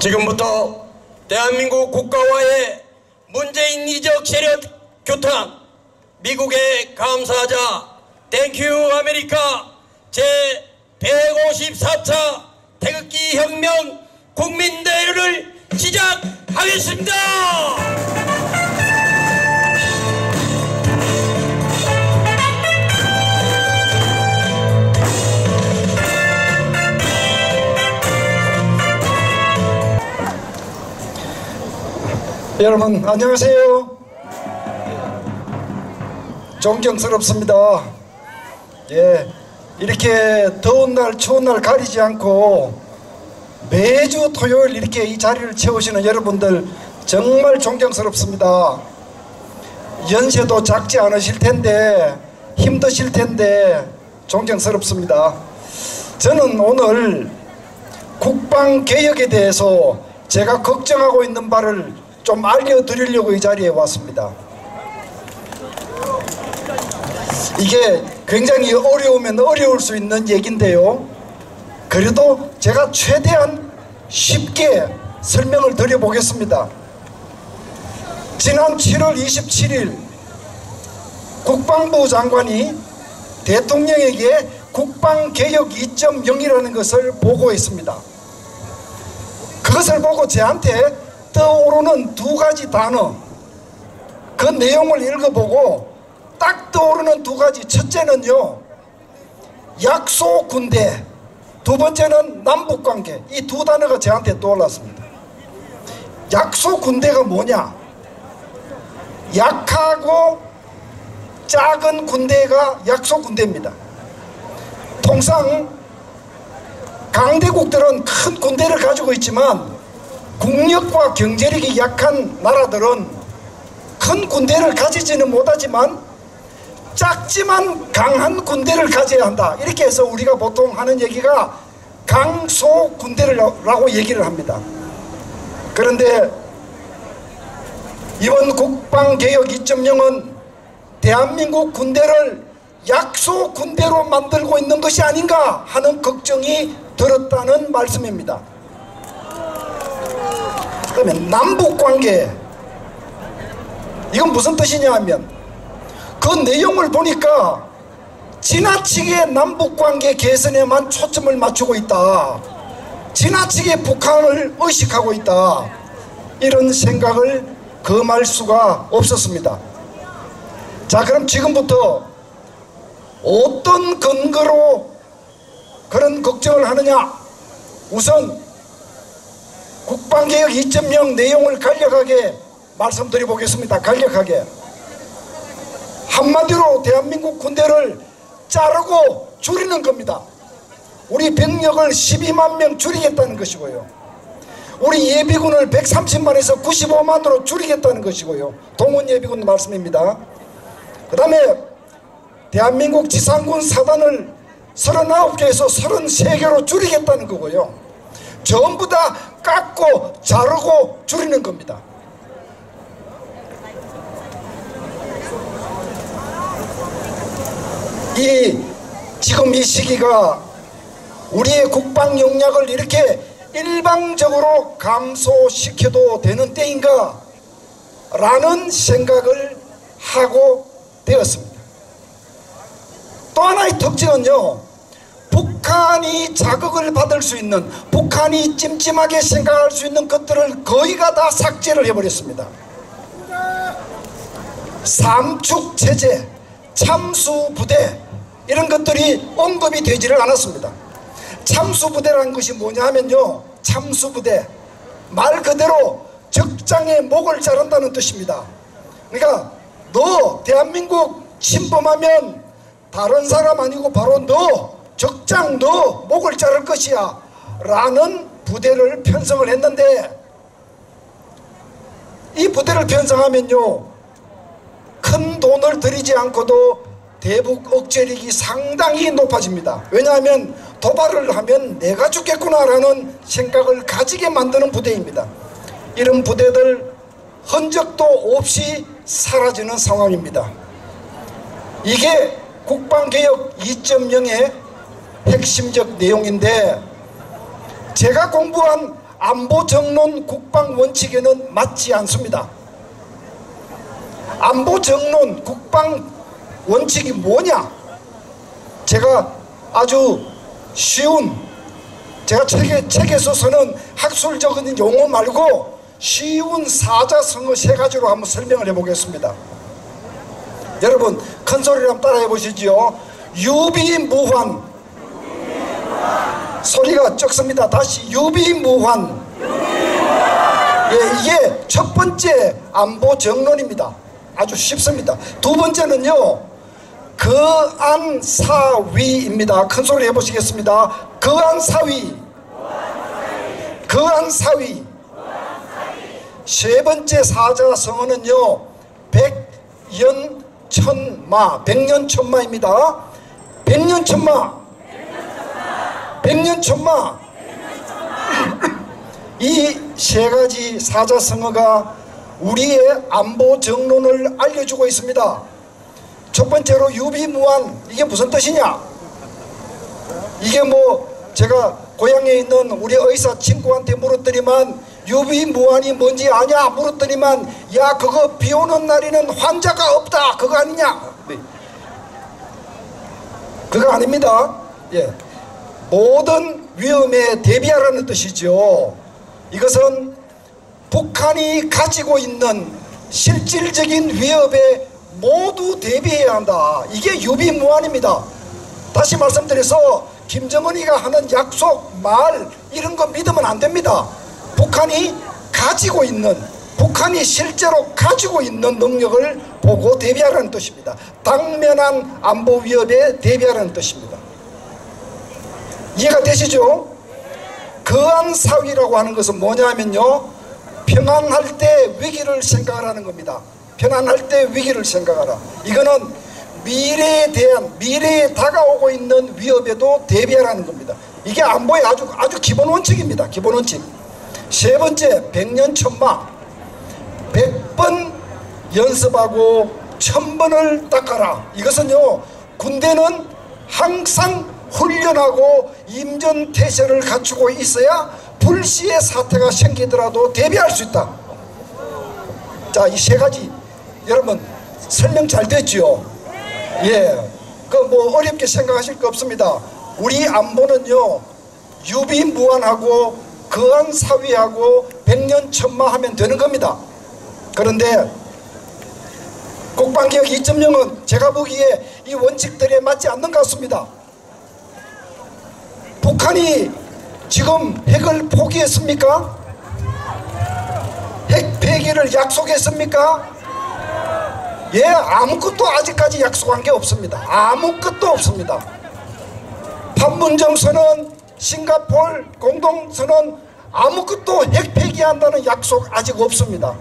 지금부터 대한민국 국가와의 문재인 이적 세력 교탄, 미국에 감사하자 땡큐 아메리카 제154차 태극기 혁명 국민대회를 시작하겠습니다. 여러분 안녕하세요. 존경스럽습니다. 이렇게 더운 날 추운 날 가리지 않고 매주 토요일 이렇게 이 자리를 채우시는 여러분들 정말 존경스럽습니다. 연세도 작지 않으실 텐데 힘드실 텐데 존경스럽습니다. 저는 오늘 국방개혁에 대해서 제가 걱정하고 있는 바를 좀 알려드리려고 이 자리에 왔습니다. 이게 굉장히 어려우면 어려울 수 있는 얘기인데요, 그래도 제가 최대한 쉽게 설명을 드려보겠습니다. 지난 7월 27일 국방부 장관이 대통령에게 국방개혁 2.0이라는 것을 보고했습니다. 그것을 보고 저한테 떠오르는 두 가지 단어, 그 내용을 읽어보고 딱 떠오르는 두 가지, 첫째는요 약소 군대, 두 번째는 남북관계, 이 두 단어가 저한테 떠올랐습니다. 약소 군대가 뭐냐? 약하고 작은 군대가 약소 군대입니다. 통상 강대국들은 큰 군대를 가지고 있지만 국력과 경제력이 약한 나라들은 큰 군대를 가지지는 못하지만 작지만 강한 군대를 가져야 한다, 이렇게 해서 우리가 보통 하는 얘기가 강소 군대라고 얘기를 합니다. 그런데 이번 국방개혁 2.0은 대한민국 군대를 약소 군대로 만들고 있는 것이 아닌가 하는 걱정이 들었다는 말씀입니다. 그다음에 남북관계, 이건 무슨 뜻이냐 하면 그 내용을 보니까 지나치게 남북관계 개선에만 초점을 맞추고 있다, 지나치게 북한을 의식하고 있다, 이런 생각을 금할 수가 없었습니다. 자, 그럼 지금부터 어떤 근거로 그런 걱정을 하느냐? 우선 국방개혁 2.0 내용을 간략하게 말씀드려 보겠습니다. 간략하게. 한마디로 대한민국 군대를 자르고 줄이는 겁니다. 우리 병력을 12만 명 줄이겠다는 것이고요, 우리 예비군을 130만에서 95만으로 줄이겠다는 것이고요, 동원 예비군 말씀입니다. 그 다음에 대한민국 지상군 사단을 39개에서 33개로 줄이겠다는 거고요, 전부 다 깎고 자르고 줄이는 겁니다. 지금 이 시기가 우리의 국방 역량을 이렇게 일방적으로 감소시켜도 되는 때인가 라는 생각을 하고 되었습니다. 또 하나의 특징은요, 북한이 자극을 받을 수 있는, 북한이 찜찜하게 생각할 수 있는 것들을 거의가 다 삭제를 해버렸습니다. 삼축체제, 참수부대, 이런 것들이 언급이 되지를 않았습니다. 참수부대라는 것이 뭐냐 하면요, 참수부대, 말 그대로 적장의 목을 자른다는 뜻입니다. 그러니까 너 대한민국 침범하면 다른 사람 아니고 바로 너, 적장 너 목을 자를 것이야 라는 부대를 편성을 했는데, 이 부대를 편성하면요 큰 돈을 들이지 않고도 대북 억제력이 상당히 높아집니다. 왜냐하면 도발을 하면 내가 죽겠구나 라는 생각을 가지게 만드는 부대입니다. 이런 부대들 흔적도 없이 사라지는 상황입니다. 이게 국방개혁 2.0의 핵심적 내용인데, 제가 공부한 안보 정론 국방 원칙에는 맞지 않습니다. 안보 정론 국방 원칙이 뭐냐? 제가 아주 쉬운, 제가 책에서 쓰는 학술적인 용어 말고 쉬운 사자성어 세 가지로 한번 설명을 해보겠습니다. 여러분 큰 소리로 한번 따라해 보시죠. 유비무환. 소리가 적습니다. 다시 유비무환. 예, 이게 첫 번째 안보 정론입니다. 아주 쉽습니다. 두 번째는요, 거안사위입니다. 큰 소리 해보시겠습니다. 거안사위. 거안사위. 세 번째 사자성어는요, 백연천마. 백년천마입니다. 백년천마. 백년천마. 이 세 가지 사자성어가 우리의 안보 정론을 알려주고 있습니다. 첫 번째로 유비무환. 이게 무슨 뜻이냐? 이게 뭐 제가 고향에 있는 우리 의사 친구한테 물었더니만 유비무환이 뭔지 아냐 물었더니만 야 그거 비오는 날에는 환자가 없다 그거 아니냐? 네. 그거 아닙니다. 예. 모든 위험에 대비하라는 뜻이죠. 이것은 북한이 가지고 있는 실질적인 위협에 모두 대비해야 한다. 이게 유비무환입니다. 다시 말씀드려서 김정은이가 하는 약속, 말 이런 거 믿으면 안 됩니다. 북한이 가지고 있는, 북한이 실제로 가지고 있는 능력을 보고 대비하라는 뜻입니다. 당면한 안보 위협에 대비하라는 뜻입니다. 이해가 되시죠? 거안사위라고 하는 것은 뭐냐면요, 평안할 때 위기를 생각하라는 겁니다. 편안할 때 위기를 생각하라. 이거는 미래에 대한, 미래에 다가오고 있는 위협에도 대비하라는 겁니다. 이게 안보의 아주 기본 원칙입니다. 기본 원칙. 세 번째, 백년천마. 100번 연습하고 1000번을 닦아라. 이것은요, 군대는 항상 훈련하고 임전태세를 갖추고 있어야 불시의 사태가 생기더라도 대비할 수 있다. 자, 이 세 가지 여러분 설명 잘 됐죠? 예, 그 뭐 어렵게 생각하실 거 없습니다. 우리 안보는요, 유비무환하고 거안사위하고 백년천마하면 되는 겁니다. 그런데 국방개혁 2.0은 제가 보기에 이 원칙들에 맞지 않는 것 같습니다. 북한이 지금 핵을 포기했습니까? 핵 폐기를 약속했습니까? 예, 아무것도 아직까지 약속한 게 없습니다. 아무것도 없습니다. 판문점 선언, 싱가포르 공동선언 아무것도 핵 폐기한다는 약속 아직 없습니다.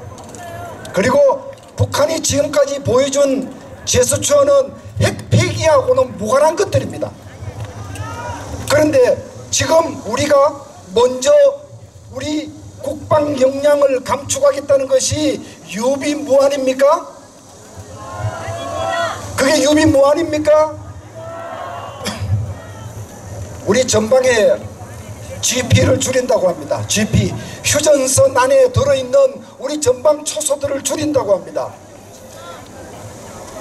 그리고 북한이 지금까지 보여준 제스처는 핵 폐기하고는 무관한 것들입니다. 그런데 지금 우리가 먼저 우리 국방 역량을 감축하겠다는 것이 유비무환입니까? 그게 유비무환입니까? 우리 전방에 GP를 줄인다고 합니다. GP, 휴전선 안에 들어있는 우리 전방 초소들을 줄인다고 합니다.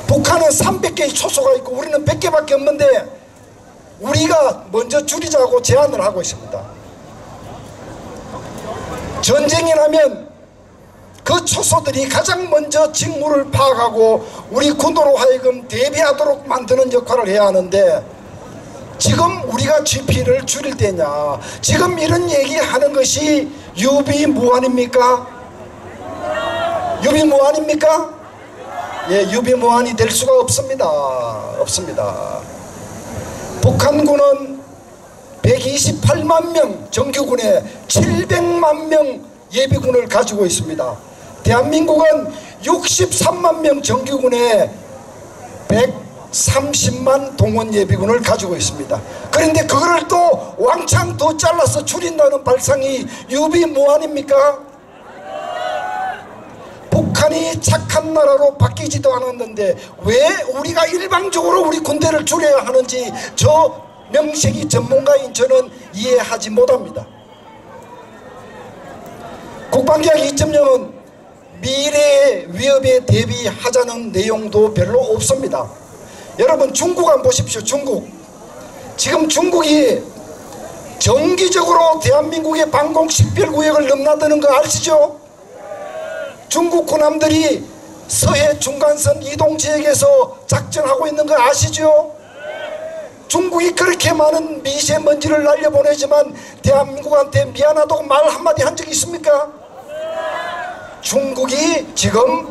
북한은 300개의 초소가 있고 우리는 100개밖에 없는데 우리가 먼저 줄이자고 제안을 하고 있습니다. 전쟁이 나면 그 초소들이 가장 먼저 직무를 파악하고 우리 군도로 하여금 대비하도록 만드는 역할을 해야 하는데 지금 우리가 GP를 줄일 때냐, 지금 이런 얘기하는 것이 유비무환입니까? 유비무환입니까? 예, 유비무환이 될 수가 없습니다. 없습니다. 북한군은 128만 명 정규군에 700만 명 예비군을 가지고 있습니다. 대한민국은 63만 명 정규군에 130만 동원 예비군을 가지고 있습니다. 그런데 그거를 또 왕창 더 잘라서 줄인다는 발상이 유비무환입니까? 북한이 착한 나라로 바뀌지도 않았는데 왜 우리가 일방적으로 우리 군대를 줄여야 하는지 저 명색이 전문가인 저는 이해하지 못합니다. 국방개혁 2.0은 미래의 위협에 대비하자는 내용도 별로 없습니다. 여러분 중국 한번 보십시오. 중국 지금 중국이 정기적으로 대한민국의 방공 식별구역을 넘나드는 거 아시죠? 중국 군함들이 서해 중간선 이동지역에서 작전하고 있는 거 아시죠? 중국이 그렇게 많은 미세먼지를 날려보내지만 대한민국한테 미안하다고 말 한마디 한 적이 있습니까? 중국이 지금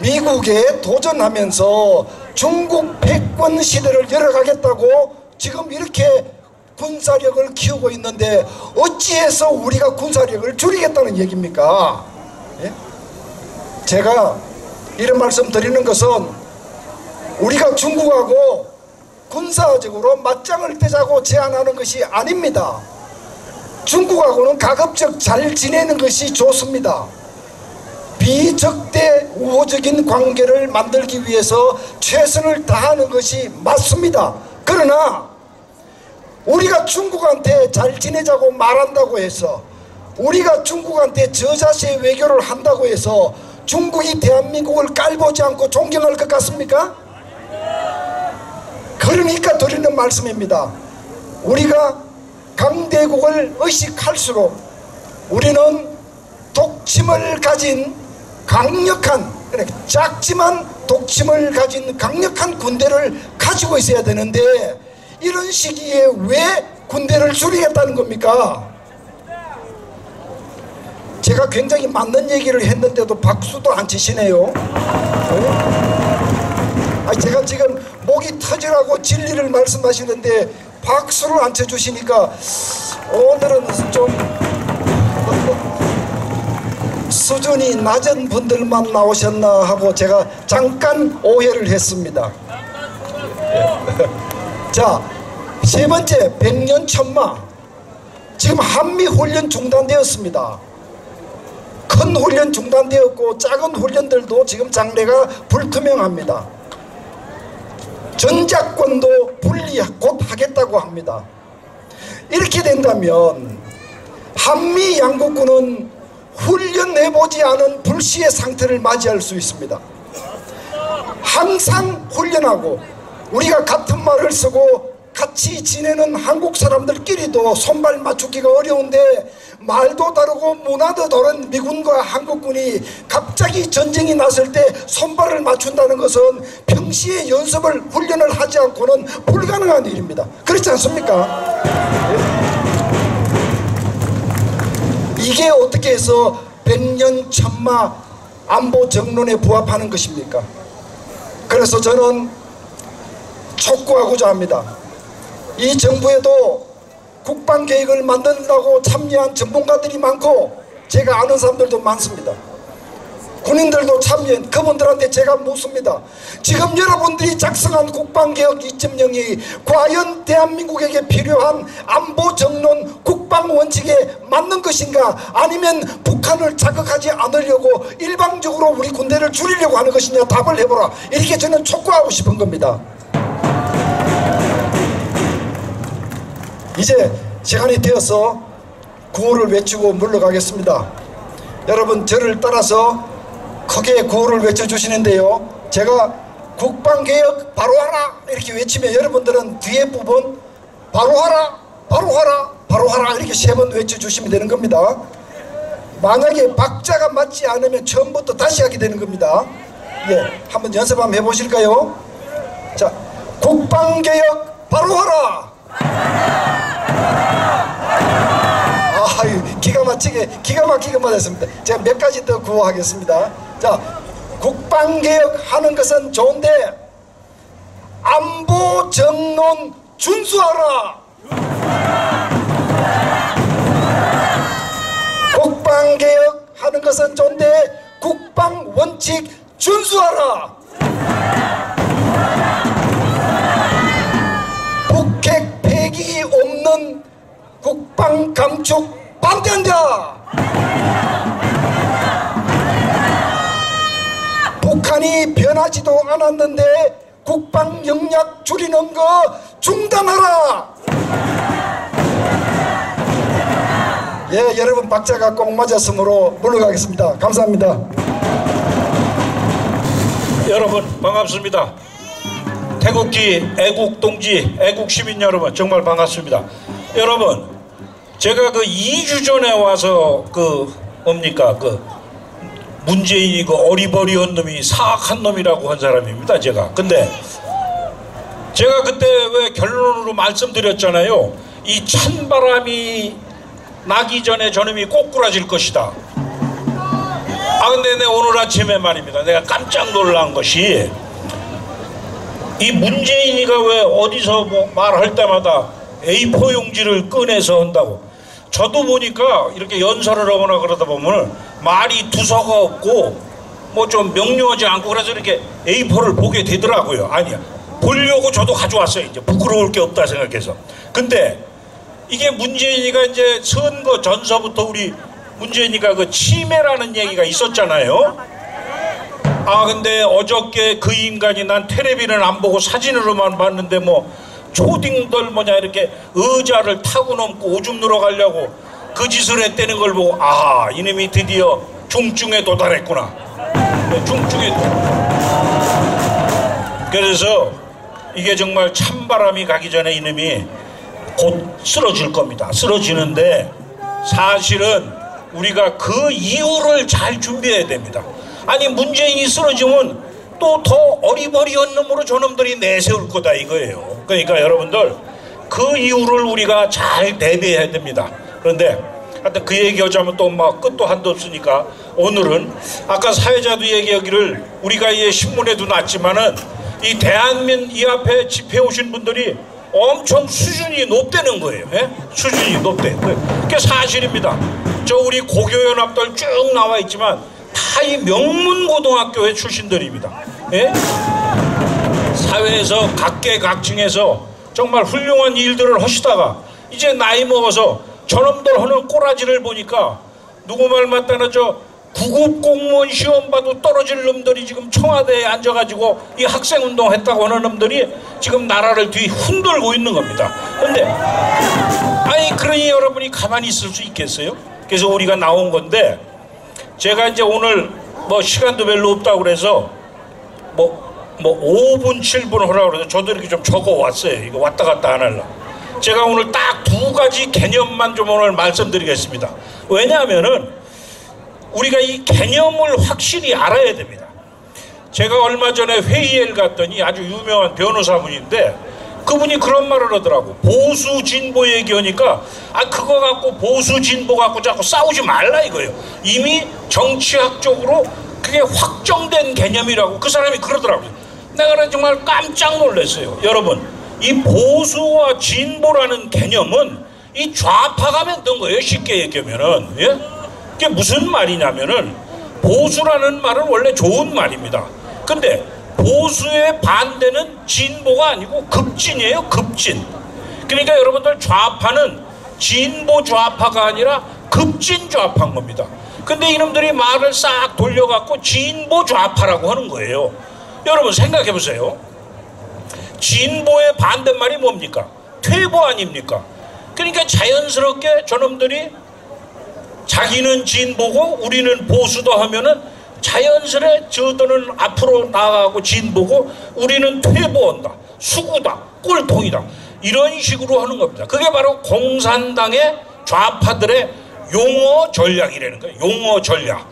미국에 도전하면서 중국 패권 시대를 열어가겠다고 지금 이렇게 군사력을 키우고 있는데 어찌해서 우리가 군사력을 줄이겠다는 얘기입니까? 예? 제가 이런 말씀 드리는 것은 우리가 중국하고 군사적으로 맞짱을 뜨자고 제안하는 것이 아닙니다. 중국하고는 가급적 잘 지내는 것이 좋습니다. 비적대 우호적인 관계를 만들기 위해서 최선을 다하는 것이 맞습니다. 그러나 우리가 중국한테 잘 지내자고 말한다고 해서 우리가 중국한테 저자세 외교를 한다고 해서 중국이 대한민국을 깔보지 않고 존경할 것 같습니까? 그러니까 드리는 말씀입니다. 우리가 강대국을 의식할수록 우리는 독침을 가진 강력한, 작지만 독침을 가진 강력한 군대를 가지고 있어야 되는데 이런 시기에 왜 군대를 줄이겠다는 겁니까? 제가 굉장히 맞는 얘기를 했는데도 박수도 안 치시네요. 제가 지금 목이 터지라고 진리를 말씀하시는데 박수를 안 쳐주시니까 오늘은 좀 수준이 낮은 분들만 나오셨나 하고 제가 잠깐 오해를 했습니다. 자, 세 번째, 백년 천마. 지금 한미훈련 중단되었습니다. 큰 훈련 중단되었고 작은 훈련들도 지금 장래가 불투명합니다. 전작권도 분리 곧 하겠다고 합니다. 이렇게 된다면 한미 양국군은 훈련해보지 않은 불시의 상태를 맞이할 수 있습니다. 항상 훈련하고 우리가 같은 말을 쓰고 같이 지내는 한국 사람들끼리도 손발 맞추기가 어려운데 말도 다르고 문화도 다른 미군과 한국군이 갑자기 전쟁이 났을 때 손발을 맞춘다는 것은 평시에 연습을 훈련을 하지 않고는 불가능한 일입니다. 그렇지 않습니까? 이게 어떻게 해서 백년 천마 안보 정론에 부합하는 것입니까? 그래서 저는 촉구하고자 합니다. 이 정부에도 국방계획을 만든다고 참여한 전문가들이 많고 제가 아는 사람들도 많습니다. 군인들도 참여한 그분들한테 제가 묻습니다. 지금 여러분들이 작성한 국방개혁 2.0이 과연 대한민국에게 필요한 안보정론 국방원칙에 맞는 것인가, 아니면 북한을 자극하지 않으려고 일방적으로 우리 군대를 줄이려고 하는 것이냐, 답을 해보라, 이렇게 저는 촉구하고 싶은 겁니다. 이제 시간이 되어서 구호를 외치고 물러가겠습니다. 여러분 저를 따라서 크게 구호를 외쳐주시는데요, 제가 국방개혁 바로 하라 이렇게 외치면 여러분들은 뒤에 부분 바로 하라 바로 하라 바로 하라 이렇게 3번 외쳐주시면 되는 겁니다. 만약에 박자가 맞지 않으면 처음부터 다시 하게 되는 겁니다. 예, 한번 연습 한번 해보실까요? 자, 국방개혁 바로 하라. 기가 막히게 맞았습니다. 제가 몇 가지 더 구호하겠습니다. 자, 국방개혁 하는 것은 좋은데 안보 정론 준수하라. 국방개혁 하는 것은 좋은데 국방 원칙 준수하라. 북핵 폐기 없는 국방 감축 반대한다. 북한이 변하지도 않았는데 국방 역량 줄이는 거 중단하라. 예, 여러분 박자가 꼭 맞았으므로 물러가겠습니다. 감사합니다. 여러분 반갑습니다. 태극기 애국동지 애국시민 여러분 정말 반갑습니다. 여러분 제가 그 2주 전에 와서 뭡니까 문재인이 어리버리한 놈이 사악한 놈이라고 한 사람입니다. 근데 제가 그때 왜 결론으로 말씀드렸잖아요. 이 찬바람이 나기 전에 저놈이 꼬꾸라질 것이다. 근데 오늘 아침에 말입니다. 내가 깜짝 놀란 것이 이 문재인이가 왜 어디서 말할 때마다 A4 용지를 꺼내서 한다고. 저도 보니까 이렇게 연설을 하거나 그러다 보면 말이 두서가 없고 좀 명료하지 않고 그래서 이렇게 A4를 보게 되더라고요. 아니야. 보려고 저도 가져왔어요. 이제 부끄러울 게 없다 생각해서. 근데 이게 문재인이가 이제 선거 전서부터 우리 문재인이가 치매라는 얘기가 있었잖아요. 근데 어저께 그 인간이 난 텔레비는 안 보고 사진으로만 봤는데 초딩들 이렇게 의자를 타고 넘고 오줌 누러 가려고 그 짓을 했다는 걸 보고 이놈이 드디어 중증에 도달했구나. 중증에 그래서 이게 정말 찬바람이 가기 전에 이놈이 곧 쓰러질 겁니다. 쓰러지는데 사실은 우리가 그 이유를 잘 준비해야 됩니다. 아니 문재인이 쓰러지면 또 더 어리버리한 놈으로 저놈들이 내세울 거다 이거예요. 그러니까 여러분들 그 이유를 우리가 잘 대비해야 됩니다. 그런데 하여튼 그 얘기하자면 또 끝도 한도 없으니까 오늘은 아까 사회자도 얘기하기를 우리가 이 신문에도 났지만은 이 대한민 이 앞에 집회 오신 분들이 엄청 수준이 높다는 거예요. 예? 수준이 높대. 그게 사실입니다. 저 우리 고교연합들 쭉 나와 있지만 다 이 명문고등학교의 출신들입니다. 예? 사회에서 각계각층에서 정말 훌륭한 일들을 하시다가 이제 나이 먹어서 저놈들 하는 꼬라지를 보니까 누구 말 맞다나 구급 공무원 시험 봐도 떨어질 놈들이 지금 청와대에 앉아가지고 이 학생운동 했다고 하는 놈들이 지금 나라를 뒤 흔들고 있는 겁니다. 근데 그러니 여러분이 가만히 있을 수 있겠어요? 그래서 우리가 나온 건데 제가 이제 오늘 시간도 별로 없다고 그래서 5분 7분 하라고 그래서 저도 이렇게 좀 적어 왔어요. 이거 왔다 갔다 안 하려고. 제가 오늘 딱 2가지 개념만 좀 오늘 말씀드리겠습니다. 왜냐하면은 우리가 이 개념을 확실히 알아야 됩니다. 제가 얼마 전에 회의를 갔더니 아주 유명한 변호사분인데 그분이 그런 말을 하더라고. 보수 진보 얘기하니까 그거 갖고 보수 진보 갖고 자꾸 싸우지 말라 이거예요. 이미 정치학적으로 그게 확정된 개념이라고 그 사람이 그러더라고요. 내가 정말 깜짝 놀랐어요. 여러분 이 보수와 진보라는 개념은 이 좌파가 만든 거예요. 쉽게 얘기하면은. 예? 그게 무슨 말이냐면은 보수라는 말은 원래 좋은 말입니다. 근데 보수의 반대는 진보가 아니고 급진이에요. 급진. 그러니까 여러분들 좌파는 진보 좌파가 아니라 급진 좌파인 겁니다. 근데 이놈들이 말을 싹 돌려갖고 진보 좌파라고 하는 거예요. 여러분 생각해 보세요. 진보의 반대말이 뭡니까? 퇴보 아닙니까? 그러니까 자연스럽게 저놈들이 자기는 진보고 우리는 보수다 하면은 자연스레 저들은 앞으로 나아가고 진보고 우리는 퇴보한다, 수구다, 꼴통이다 이런 식으로 하는 겁니다. 그게 바로 공산당의 좌파들의 용어 전략이라는 거예요. 용어 전략.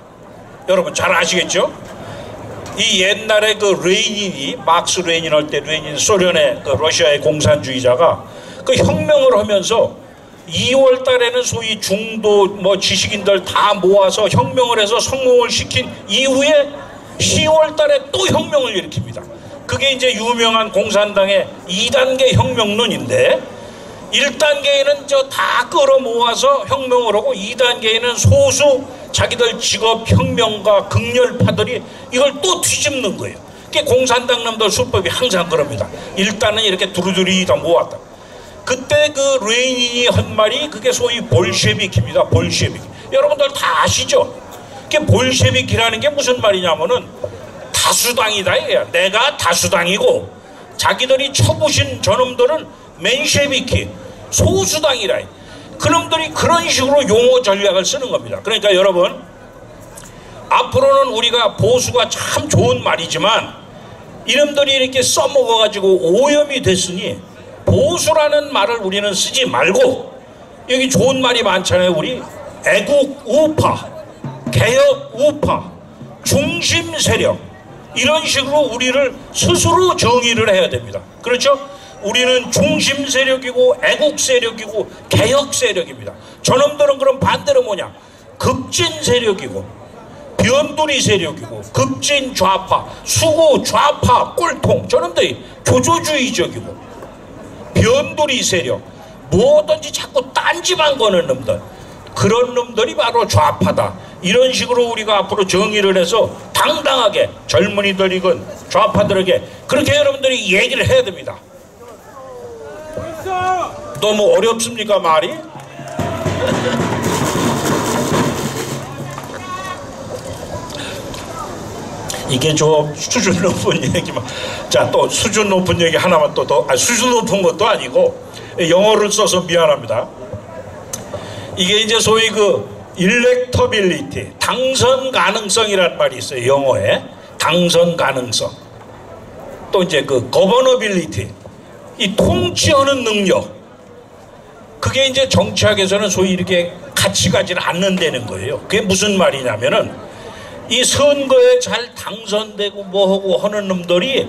여러분 잘 아시겠죠? 이 옛날에 레닌이 막스 레닌 할 때 레닌 소련의 러시아의 공산주의자가 혁명을 하면서 2월 달에는 소위 중도 지식인들 다 모아서 혁명을 해서 성공을 시킨 이후에 10월 달에 또 혁명을 일으킵니다. 그게 이제 유명한 공산당의 2단계 혁명론인데 1단계에는 다 끌어 모아서 혁명을 하고 2단계에는 소수 자기들 직업 혁명가 극렬파들이 이걸 또 뒤집는 거예요. 그게 공산당 놈들 수법이 항상 그럽니다. 일단은 이렇게 두루두루 다 모았다. 그때 레닌이 한 말이 그게 소위 볼셰비키입니다. 볼셰비키. 여러분들 다 아시죠? 그게 볼셰비키라는 게 무슨 말이냐면은 다수당이다 이거야. 내가 다수당이고 자기들이 쳐부신 저놈들은 맨셰비키 소수당이라. 그놈들이 그런 식으로 용어 전략을 쓰는 겁니다. 그러니까 여러분, 앞으로는 우리가 보수가 참 좋은 말이지만 이놈들이 이렇게 써먹어가지고 오염이 됐으니 보수라는 말을 우리는 쓰지 말고, 여기 좋은 말이 많잖아요. 우리 애국 우파, 개혁 우파, 중심 세력, 이런 식으로 우리를 스스로 정의를 해야 됩니다. 그렇죠? 우리는 중심 세력이고 애국 세력이고 개혁 세력입니다. 저놈들은 그럼 반대로 뭐냐? 급진 세력이고 변두리 세력이고 급진 좌파, 수구 좌파 꼴통, 저놈들이 교조주의적이고 변두리 세력, 뭐든지 자꾸 딴지만 거는 놈들, 그런 놈들이 바로 좌파다. 이런 식으로 우리가 앞으로 정의를 해서 당당하게 젊은이들이건 좌파들에게 그렇게 여러분들이 얘기를 해야 됩니다. 너무 어렵습니까 말이? 이게 좀 수준 높은 얘기만. 자, 또 수준 높은 얘기 하나만 또 더. 수준 높은 것도 아니고 영어를 써서 미안합니다. 이게 이제 소위 그 일렉터빌리티, 당선 가능성이라는 말이 있어요. 영어에 당선 가능성. 또 이제 그 거버너빌리티, 이 통치하는 능력. 그게 이제 정치학에서는 소위 이렇게 같이 가지는 않는다는 거예요. 그게 무슨 말이냐면은 이 선거에 잘 당선되고 뭐하고 하는 놈들이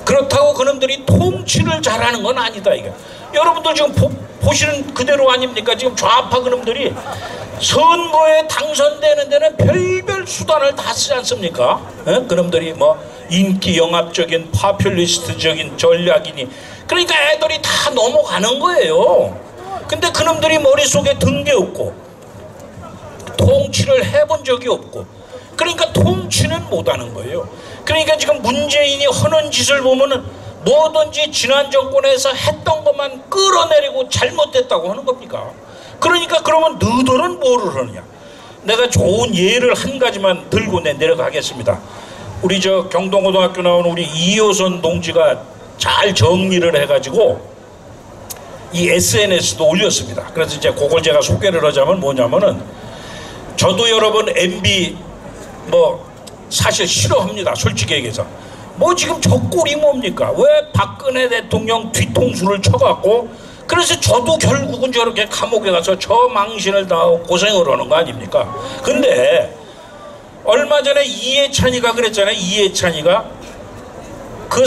그렇다고 그놈들이 통치를 잘하는 건 아니다 이게. 여러분들 지금 보시는 그대로 아닙니까? 지금 좌파 그놈들이 선거에 당선되는 데는 별별 수단을 다 쓰지 않습니까? 그놈들이 뭐 인기 영합적인 파퓰리스트적인 전략이니, 그러니까 애들이 다 넘어가는 거예요. 근데 그놈들이 머릿속에 든 게 없고 통치를 해본 적이 없고, 그러니까 통치는 못하는 거예요. 그러니까 지금 문재인이 하는 짓을 보면은 뭐든지 지난 정권에서 했던 것만 끌어내리고 잘못됐다고 하는 겁니까? 그러니까 그러면 너희들은 뭐를 하느냐? 내가 좋은 예를 한 가지만 들고 내려가겠습니다. 우리 저 경동고등학교 나온 우리 이효선 동지가 잘 정리를 해가지고 이 SNS도 올렸습니다. 그래서 이제 그걸 제가 소개를 하자면 뭐냐면은, 저도 여러분 MB 뭐 사실 싫어합니다. 솔직히 얘기해서. 뭐 지금 저 꼴이 뭡니까? 왜 박근혜 대통령 뒤통수를 쳐갖고, 그래서 저도 결국은 저렇게 감옥에 가서 저 망신을 당하고 고생을 하는 거 아닙니까? 근데 얼마 전에 이해찬이가 그랬잖아요. 이해찬이가 그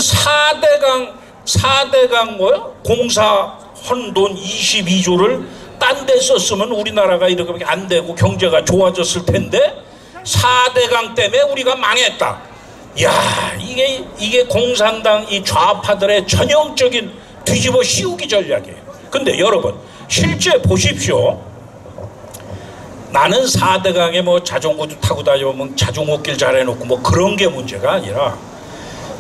4대강 뭐요? 공사 헌돈 22조를 딴 데 썼으면 우리나라가 이렇게 안 되고 경제가 좋아졌을 텐데 4대강 때문에 우리가 망했다. 야, 이게 공산당 이 좌파들의 전형적인 뒤집어 씌우기 전략이에요. 근데 여러분 실제 보십시오. 나는 4대강에 뭐 자전거도 타고 다니면 자전거길 잘 해놓고 뭐 그런 게 문제가 아니라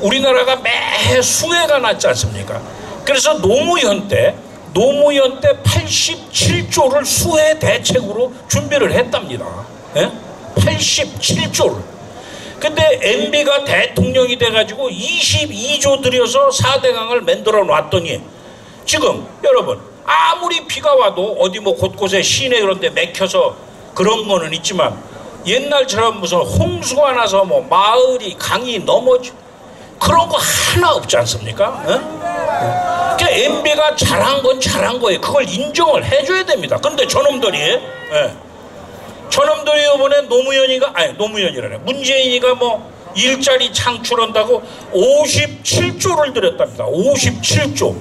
우리나라가 매해 수해가 났지 않습니까? 그래서 노무현 때 87조를 수해 대책으로 준비를 했답니다. 예? 87조를. 근데 MB가 대통령이 돼가지고 22조 들여서 4대강을 만들어 놨더니 지금 여러분 아무리 비가 와도 어디 뭐 곳곳에 시내 그런 데 막혀서 그런 거는 있지만 옛날처럼 무슨 홍수가 나서 뭐 마을이 강이 넘어지 그런 거 하나 없지 않습니까? 그러니까 MB가 잘한 건 잘한 거예요. 그걸 인정을 해줘야 됩니다. 근데 저놈들이 이번에 노무현이라네. 문재인이가 뭐 일자리 창출한다고 57조를 들였답니다. 57조.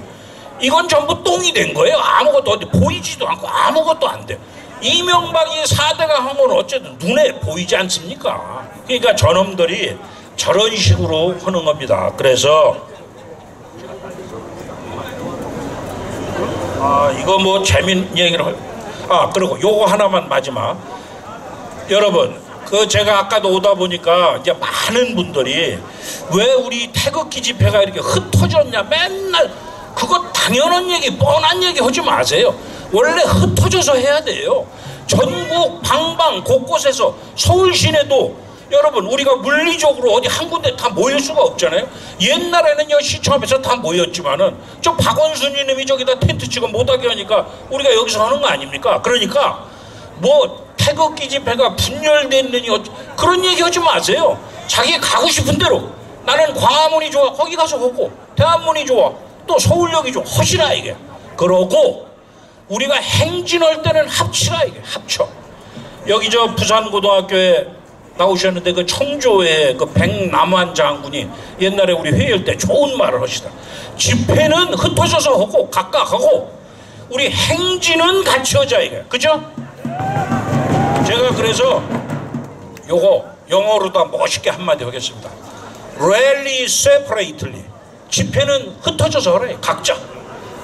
이건 전부 똥이 된 거예요. 아무것도 어디 보이지도 않고 아무것도 안 돼. 이명박이 4대강 한 건 어쨌든 눈에 보이지 않습니까? 그러니까 저놈들이 저런 식으로 하는 겁니다. 그래서 이거 뭐 재밌는 얘기를 그리고 요거 하나만 마지막. 여러분 그 제가 아까도 오다 보니까 이제 많은 분들이 왜 우리 태극기 집회가 이렇게 흩어졌냐, 맨날 그거 당연한 얘기 뻔한 얘기 하지 마세요. 원래 흩어져서 해야 돼요. 전국 방방 곳곳에서 서울 시내도 여러분 우리가 물리적으로 어디 한 군데 다 모일 수가 없잖아요. 옛날에는 시청 앞에서 다 모였지만은 저 박원순 이놈이 저기다 텐트 치고 못하게 하니까 우리가 여기서 하는 거 아닙니까? 그러니까 뭐 태극기 집회가 분열됐느니 그런 얘기 하지 마세요. 자기 가고 싶은 대로 나는 광화문이 좋아 거기 가서 하고 대한문이 좋아 또 서울역이 좋아 하시라 이게. 그러고 우리가 행진할 때는 합치라 이게. 합쳐. 여기 저 부산고등학교에 나오셨는데 그 청조의 그 백남환 장군이 옛날에 우리 회의할 때 좋은 말을 하시더라. 집회는 흩어져서 하고 각각 하고 우리 행진은 같이 하자 이게. 그죠? 제가 그래서 요거 영어로도 멋있게 한마디 하겠습니다. Rally separately. 집회는 흩어져서 하래 각자.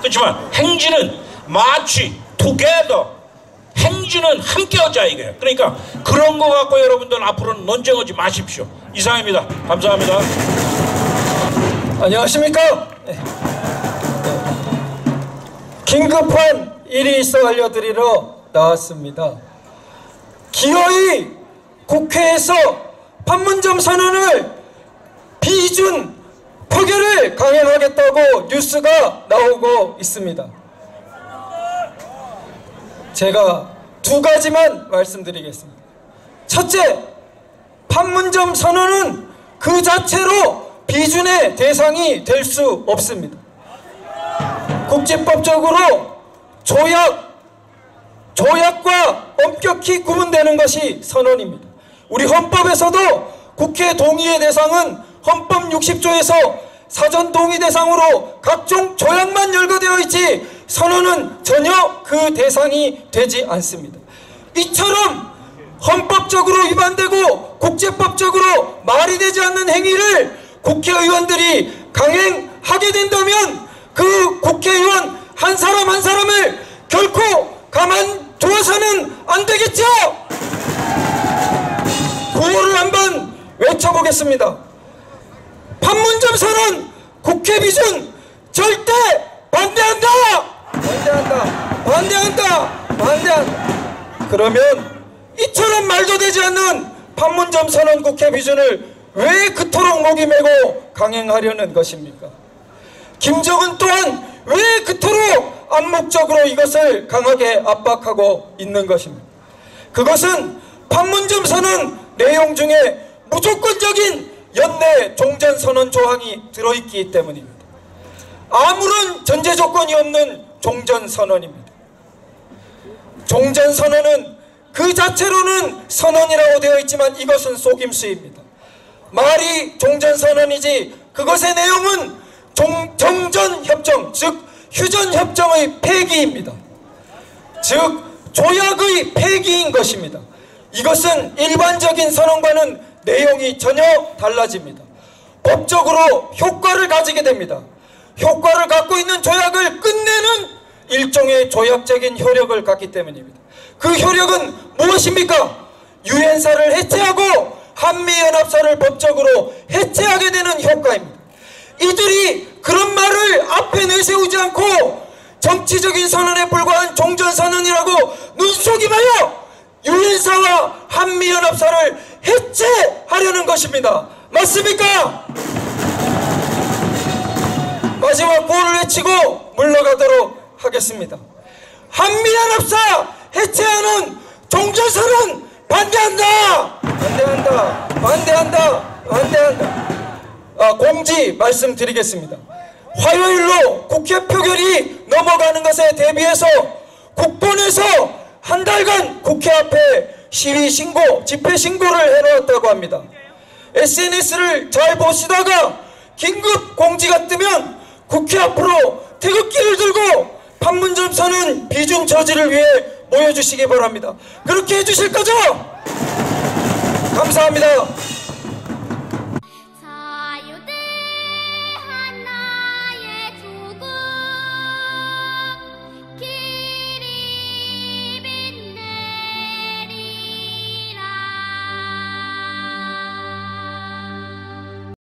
그렇지만 행진은 march together. 행진은 함께 하자 이게. 그러니까 그런 거 갖고 여러분들 앞으로는 논쟁하지 마십시오. 이상입니다. 감사합니다. 안녕하십니까? 네. 긴급한 일이 있어 알려드리러 나왔습니다. 기어이 국회에서 판문점 선언을 비준 표결을 강행하겠다고 뉴스가 나오고 있습니다. 제가 두 가지만 말씀드리겠습니다. 첫째, 판문점 선언은 그 자체로 비준의 대상이 될 수 없습니다. 국제법적으로 조약과 엄격히 구분되는 것이 선언입니다. 우리 헌법에서도 국회 동의의 대상은 헌법 60조에서 사전 동의 대상으로 각종 조약만 열거되어 있지 선언은 전혀 그 대상이 되지 않습니다. 이처럼 헌법적으로 위반되고 국제법적으로 말이 되지 않는 행위를 국회의원들이 강행하게 된다면 그 국회의원 한 사람 한 사람을 결코 가만두어서는 안 되겠죠? 구호를 한번 외쳐보겠습니다. 판문점 선언 국회 비준 절대 반대한다! 반대한다! 반대한다! 반대한다! 그러면 이처럼 말도 되지 않는 판문점 선언 국회 비준을 왜 그토록 목이 메고 강행하려는 것입니까? 김정은 또한 왜 그토록 암묵적으로 이것을 강하게 압박하고 있는 것입니까? 그것은 판문점 선언 내용 중에 무조건적인 연내 종전선언 조항이 들어있기 때문입니다. 아무런 전제 조건이 없는 종전선언입니다. 종전선언은 그 자체로는 선언이라고 되어 있지만 이것은 속임수입니다. 말이 종전선언이지 그것의 내용은 정전협정, 즉 휴전협정의 폐기입니다. 즉 조약의 폐기인 것입니다. 이것은 일반적인 선언과는 내용이 전혀 달라집니다. 법적으로 효과를 가지게 됩니다. 효과를 갖고 있는 조약을 끝내는 일종의 조약적인 효력을 갖기 때문입니다. 그 효력은 무엇입니까? 유엔사를 해체하고 한미연합사를 법적으로 해체하게 되는 효과입니다. 이들이 그런 말을 앞에 내세우지 않고 정치적인 선언에 불과한 종전선언이라고 눈속임하여 유엔사와 한미연합사를 해체하려는 것입니다. 맞습니까? 마지막 구호를 외치고 물러가도록 하겠습니다. 한미연합사 해체하는 종전선언 반대한다! 반대한다! 반대한다! 반대한다! 공지 말씀드리겠습니다. 화요일로 국회 표결이 넘어가는 것에 대비해서 국본에서 한 달간 국회 앞에 시위 신고, 집회 신고를 해놓았다고 합니다. SNS를 잘 보시다가 긴급 공지가 뜨면 국회 앞으로 태극기를 들고 판문점 선언 비준 저지를 위해 모여주시기 바랍니다. 그렇게 해주실 거죠? 감사합니다.